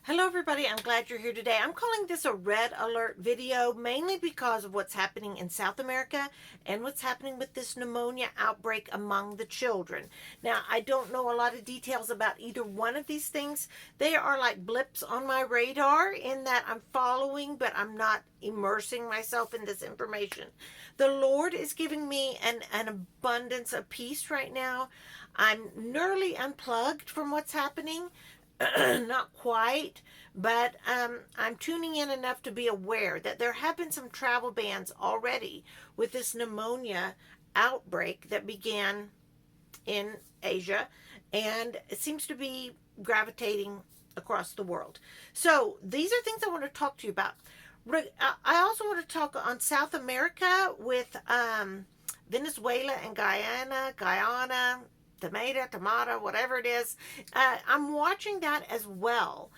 Hello everybody, I'm glad you're here today. I'm calling this a red alert video mainly because of what's happening in South America and what's happening with this pneumonia outbreak among the children. Now, I don't know a lot of details about either one of these things. They are like blips on my radar in that I'm following, but I'm not immersing myself in this information. The Lord is giving me an abundance of peace right now. I'm nearly unplugged from what's happening. Not quite, but I'm tuning in enough to be aware that there have been some travel bans already with this pneumonia outbreak that began in Asia, and it seems to be gravitating across the world. So these are things I want to talk to you about. I also want to talk on South America with Venezuela and Guyana, tomato, whatever it is. I'm watching that as well.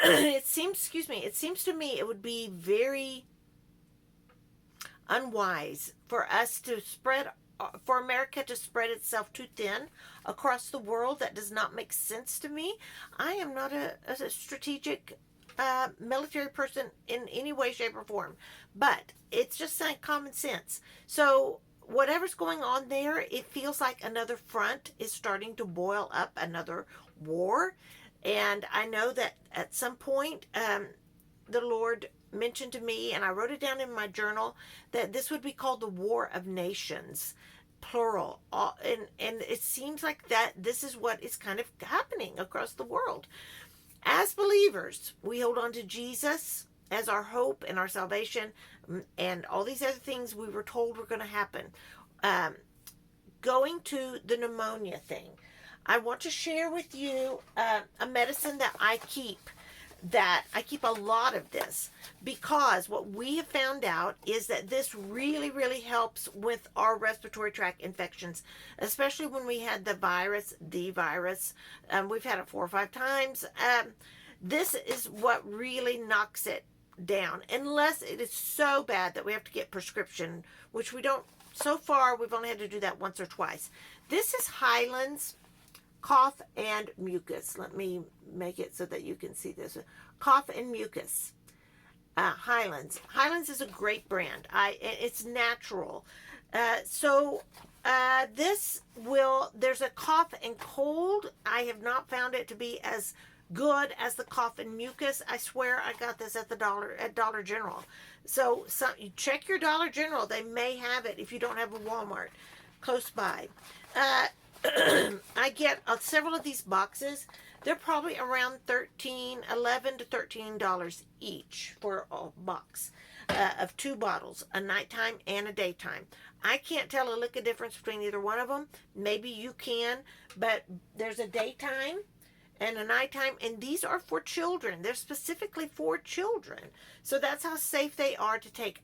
It seems to me it would be very unwise for us to for America to spread itself too thin across the world. That does not make sense to me. I am not a strategic military person in any way, shape, or form, but it's just like common sense. So whatever's going on there, it feels like another front is starting to boil up, another war. And I know that at some point, the Lord mentioned to me, and I wrote it down in my journal, that this would be called the War of Nations, plural. And it seems like that this is what is kind of happening across the world. As believers, we hold on to Jesus as our hope and our salvation, and all these other things we were told were going to happen. Going to the pneumonia thing, I want to share with you a medicine that I keep. A lot of this, because what we have found out is that this really, really helps with our respiratory tract infections, especially when we had the virus. We've had it 4 or 5 times. This is what really knocks it down, unless it is so bad that we have to get prescription, which we don't. So far, we've only had to do that once or twice. This is Highlands cough and mucus. Let me make it so that you can see this. Cough and mucus. Highlands. Highlands is a great brand. It's natural. There's a cough and cold. I have not found it to be as good as the cough and mucus. I swear I got this at Dollar General. So you check your Dollar General. They may have it if you don't have a Walmart close by. I get several of these boxes. They're probably around $11 to $13 each for a box of 2 bottles, a nighttime and a daytime. I can't tell a lick of difference between either one of them. Maybe you can, but there's a daytime and a nighttime, and these are for children. They're specifically for children. So that's how safe they are to take.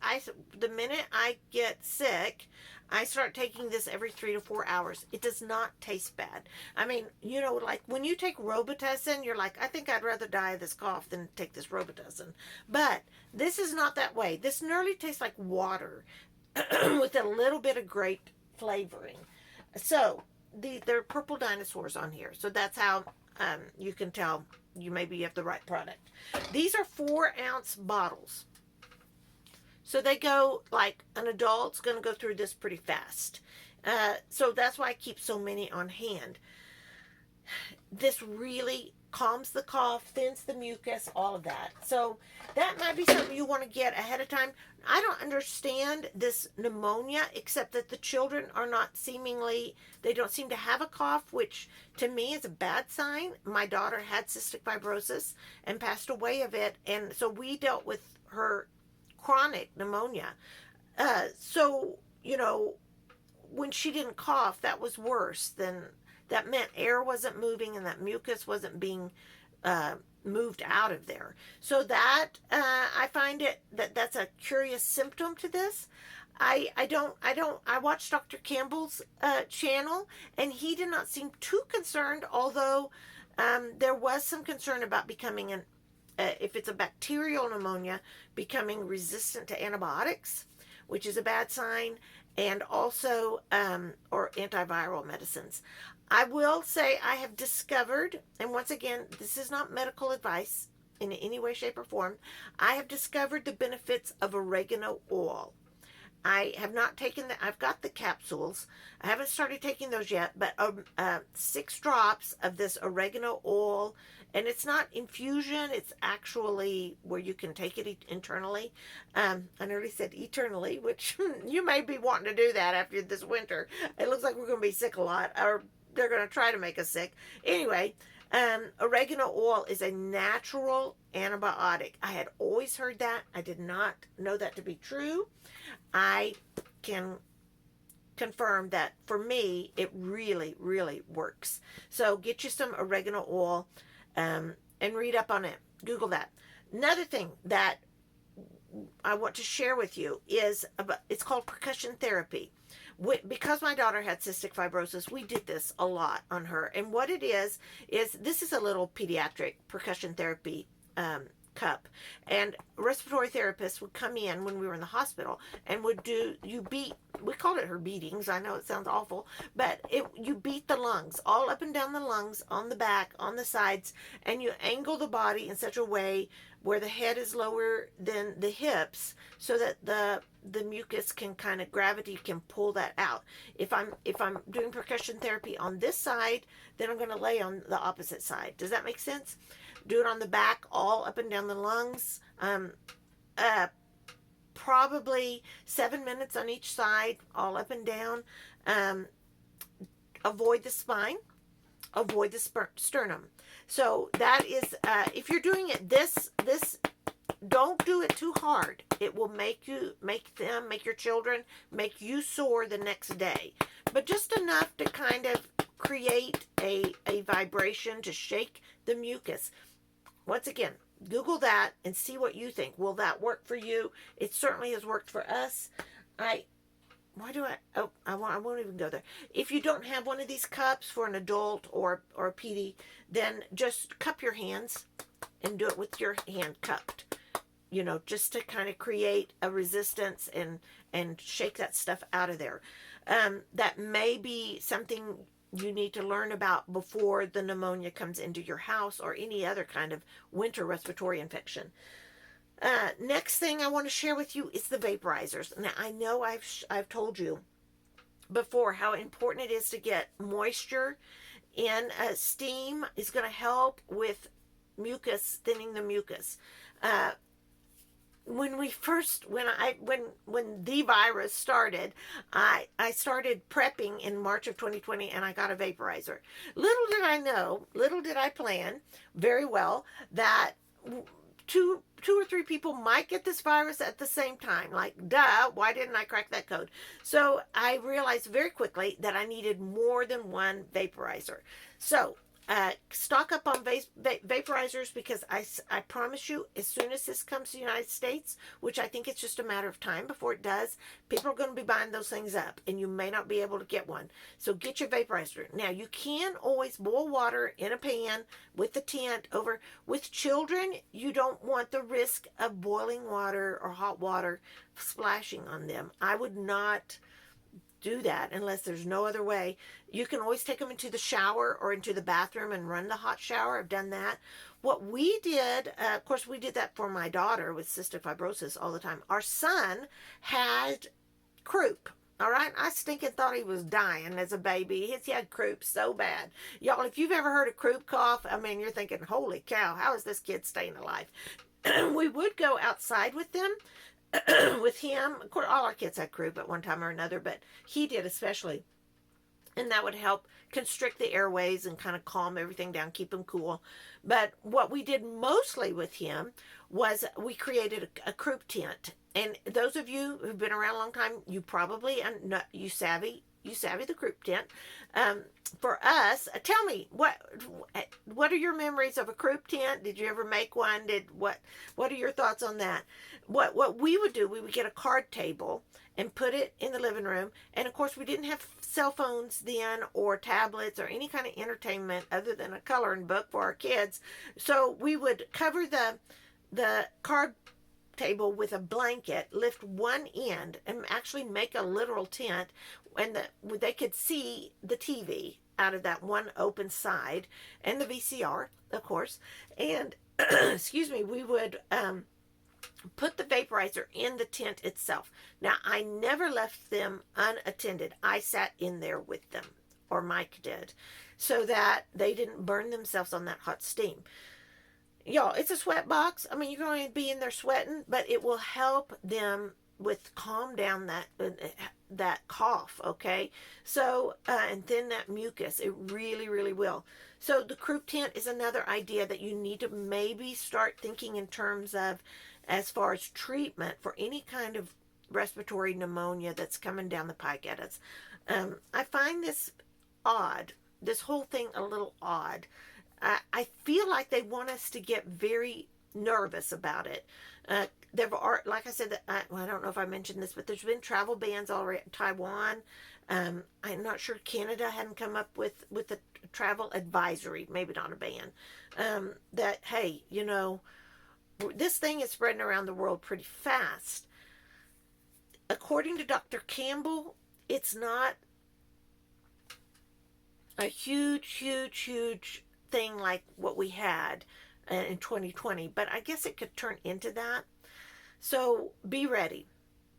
The minute I get sick, I start taking this every 3 to 4 hours. It does not taste bad. I mean, like when you take Robitussin, you're like, I think I'd rather die of this cough than take this Robitussin. But this is not that way. This nearly tastes like water with a little bit of grape flavoring. So there are purple dinosaurs on here. So that's how you can tell you have the right product. These are 4-ounce bottles. So they go, like an adult's going to go through this pretty fast. So that's why I keep so many on hand. This really calms the cough, thins the mucus, all of that. So that might be something you want to get ahead of time. I don't understand this pneumonia, except that the children are not they don't seem to have a cough, which to me is a bad sign. My daughter had cystic fibrosis and passed away of it, and so we dealt with her chronic pneumonia. When she didn't cough, that was worse. That meant air wasn't moving and that mucus wasn't being moved out of there. So that I find that's a curious symptom to this. I watched Dr. Campbell's channel, and he did not seem too concerned, although there was some concern about becoming if it's a bacterial pneumonia, becoming resistant to antibiotics, which is a bad sign, and also or antiviral medicines. I will say I have discovered, and once again, this is not medical advice in any way, shape, or form. I have discovered the benefits of oregano oil. I have not taken the, I've got the capsules. I haven't started taking those yet, but 6 drops of this oregano oil, and it's not infusion, it's actually where you can take it internally. I nearly said eternally, which you may be wanting to do that after this winter. It looks like we're going to be sick a lot, or they're going to try to make us sick. Anyway, oregano oil is a natural antibiotic. I had always heard that. I did not know that to be true. I can confirm that for me, it really, really works. So get you some oregano oil and read up on it. Google that. Another thing that I want to share with you is about, it's called percussion therapy. Because my daughter had cystic fibrosis, we did this a lot on her. And what it is this is a little pediatric percussion therapy cup, and respiratory therapists would come in when we were in the hospital and would we called it her beatings. I know it sounds awful, but you beat the lungs all up and down the lungs, on the back, on the sides, and you angle the body in such a way where the head is lower than the hips, so that the mucus can kind of, gravity can pull that out. If I'm doing percussion therapy on this side, then I'm going to lay on the opposite side. Does that make sense? Do it on the back, all up and down the lungs. Probably 7 minutes on each side, all up and down. Avoid the spine. Avoid the sternum. So that is, if you're doing it this, don't do it too hard. It will make your children, make you sore the next day. But just enough to kind of create a vibration to shake the mucus. Once again, Google that and see what you think. Will that work for you? It certainly has worked for us. I won't even go there. If you don't have one of these cups for an adult or a PD, then just cup your hands and do it with your hand cupped. Just to kind of create a resistance and shake that stuff out of there. That may be something you need to learn about before the pneumonia comes into your house or any other kind of winter respiratory infection. Next thing I want to share with you is the vaporizers. Now, I know I've told you before how important it is to get moisture in. Steam is going to help with mucus, thinning the mucus. When the virus started, I started prepping in March of 2020, and I got a vaporizer. Little did I plan very well that two or three people might get this virus at the same time. Like, duh, why didn't I crack that code? So I realized very quickly that I needed more than one vaporizer. So stock up on vaporizers, because I promise you, as soon as this comes to the United States, which I think it's just a matter of time before it does, people are going to be buying those things up, and you may not be able to get one. So get your vaporizer. Now, you can always boil water in a pan with the tent over. With children, you don't want the risk of boiling water or hot water splashing on them. I would not do that unless there's no other way. You can always take them into the shower or into the bathroom and run the hot shower. I've done that. What we did, of course, we did that for my daughter with cystic fibrosis all the time. Our son had croup. All right, I stinking thought he was dying as a baby. He had croup so bad. Y'all, if you've ever heard a croup cough, I mean, you're thinking, holy cow, how is this kid staying alive? We would go outside with them. With him, of course, all our kids had croup at one time or another, but he did especially. And that would help constrict the airways and kind of calm everything down, keep him cool. But what we did mostly with him was we created a croup tent. And those of you who've been around a long time, you probably, you savvy the croup tent. For us, tell me, what are your memories of a croup tent? Did you ever make one? What are your thoughts on that? What we would do, we would get a card table and put it in the living room. And of course, we didn't have cell phones then, or tablets, or any kind of entertainment other than a coloring book for our kids. So we would cover the card table with a blanket, lift one end, and actually make a literal tent, and they could see the TV out of that one open side, and the VCR, of course. And excuse me, we would put the vaporizer in the tent itself. Now, I never left them unattended. I sat in there with them, or Mike did, so that they didn't burn themselves on that hot steam. Y'all, it's a sweat box. I mean, you're going to be in there sweating, but it will help them with calm down that cough, okay? So, and then that mucus, it really, really will. So the croup tent is another idea that you need to maybe start thinking in terms of as far as treatment for any kind of respiratory pneumonia that's coming down the pike at us. I find this odd, this whole thing a little odd. I feel like they want us to get very nervous about it. There are, like I said, I don't know if I mentioned this, but there's been travel bans already in Taiwan. I'm not sure Canada hadn't come up with a travel advisory, maybe not a ban, that, hey, you know, this thing is spreading around the world pretty fast. According to Dr. Campbell, it's not a huge thing like what we had in 2020, but I guess it could turn into that. So be ready.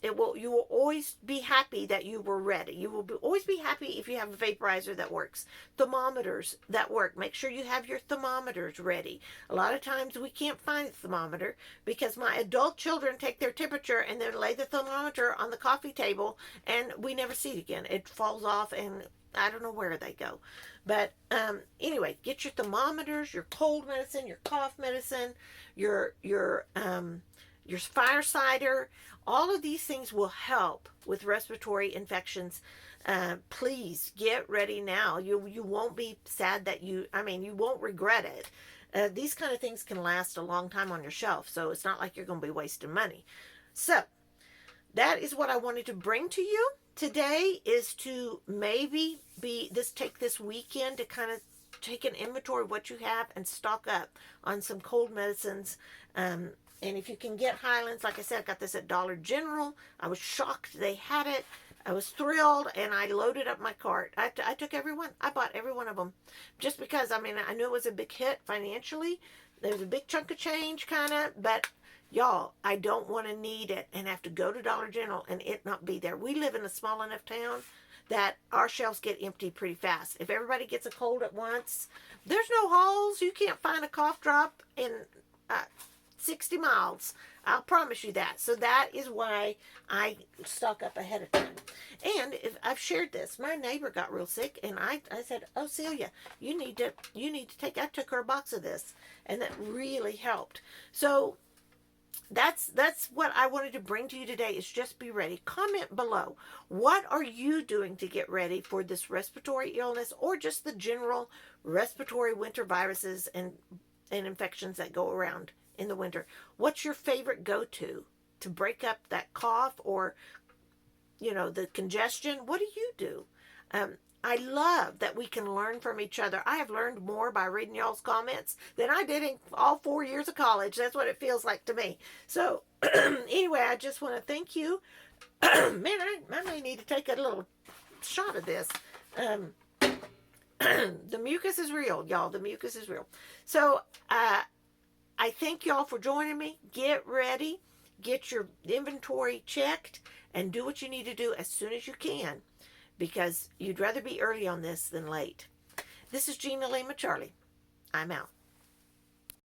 You will always be happy that you were ready. You will always be happy if you have a vaporizer that works. Thermometers that work. Make sure you have your thermometers ready. A lot of times we can't find a thermometer because my adult children take their temperature and then lay the thermometer on the coffee table and we never see it again. It falls off and I don't know where they go. But anyway, get your thermometers, your cold medicine, your cough medicine, your fire cider. All of these things will help with respiratory infections. Please get ready now. You won't be sad that you won't regret it. These kind of things can last a long time on your shelf, so it's not like you're going to be wasting money. So that is what I wanted to bring to you today, is to maybe take this weekend to kind of take an inventory of what you have and stock up on some cold medicines. And if you can get Highlands, like I said, I got this at Dollar General. I was shocked they had it. I was thrilled, and I loaded up my cart. I took every one. I bought every one of them just because, I knew it was a big hit financially. There was a big chunk of change, kind of, but y'all, I don't want to need it and have to go to Dollar General and it not be there. We live in a small enough town that our shelves get empty pretty fast. If everybody gets a cold at once, there's no halls. You can't find a cough drop in 60 miles. I'll promise you that. So that is why I stock up ahead of time. And if I've shared this, my neighbor got real sick, and I said, "Oh, Celia, you need to take." I took her a box of this, and that really helped. So that's what I wanted to bring to you today, is just be ready. Comment below. What are you doing to get ready for this respiratory illness, or just the general respiratory winter viruses and infections that go around in the winter? What's your favorite go-to to break up that cough or, the congestion? What do you do? I love that we can learn from each other. I have learned more by reading y'all's comments than I did in all 4 years of college. That's what it feels like to me. So anyway, I just want to thank you. Man, I may need to take a little shot of this. The mucus is real, y'all. The mucus is real. So I thank y'all for joining me. Get ready. Get your inventory checked and do what you need to do as soon as you can, because you'd rather be early on this than late. This is Gina Lima Charlie. I'm out.